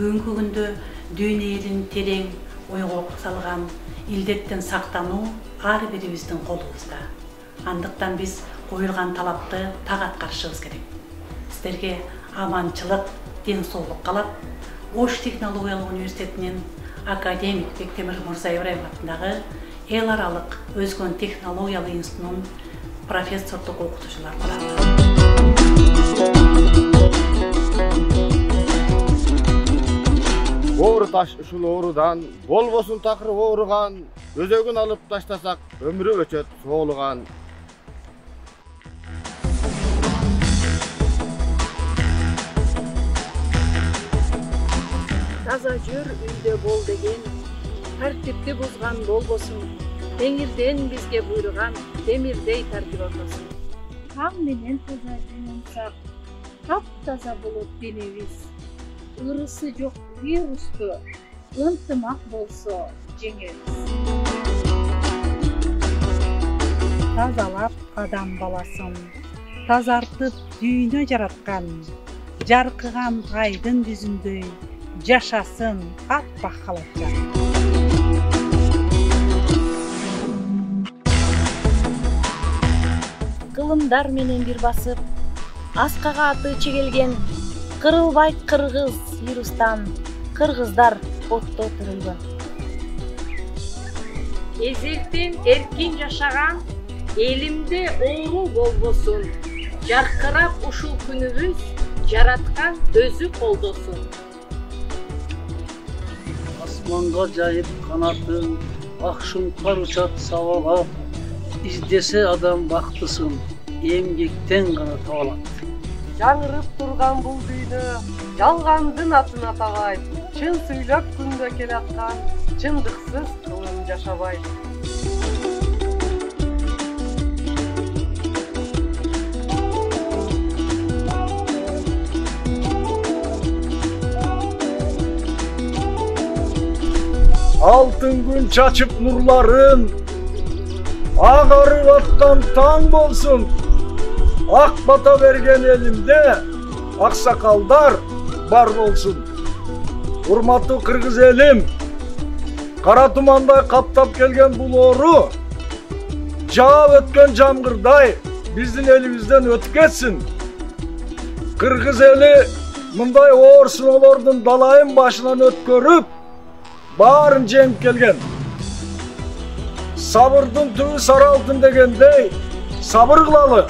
бүгүнкү күндө дүйнө элин терең ойго салган илдеттен сактануу ар бирибиздин колубузда. Андыктан биз коюлган талапты так аткарышыбыз керек. Сиздерге аманчылык, ден соолук каалап, Ош технологиялык университетинин академик Бектемир Мырза Ибраев атындагы эл аралык Өзгөн технологиялык институтунун профессордук окутуучулары барат. Оору таш ушул оорудан, болбосун такыр ооруган, өзөгүн алып таштасак, өмүрү өчөт соолуган. Таза жүр үйдө бол деген, тартипти бузган болбосун. Теңирден бизге буйруган, темирдей тартип ортосун. Таң менен таза жуунсак, таптаза болот денебиз. Ырысы жок вирусту ынтымак болсо жеңебиз. Тазалап адам баласын, тазартып дүйнө жараткан, жаркыган айдын жүзүндөй жашасын аппак халатча. Кылымдар менен бир басып, аскага аты чегелген, кырылбайт кыргыз вирустан, кыргыздар отто тирилген. Эзелтен эркин жашаган, элимде оору болбосун. Жаркырап ушул күнүбүз, жараткан өзү колдосун. Асманга жайып канатын, ак шуңкар учат сабалап, издесе адам бактысын, эмгектен гана таба алат. Жаңырып турган бул дүйнө, жалгандын атын атабайт. Чын сүйлөп күндө келаткан, чындыксыз кылым жашабайт. Алтын күн чачып нурларын, агарып аткан таң болсун. Ак бата берген элимде аксакалдар бар болсун. Урматтуу кыргыз элим, кара тумандай каптап келген бул оору жаап өткөн жамгырдай биздин элибизден өтүп кетсин. Кыргыз эли мындай оор сыноолордун далайын башынан өткөрүп, баарын жеңип келген. Сабырдын түбү сары алтын дегендей, сабыр кылалы.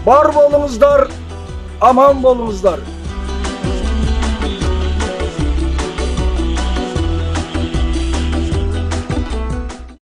Бар болуңуздар, аман болуңуздар.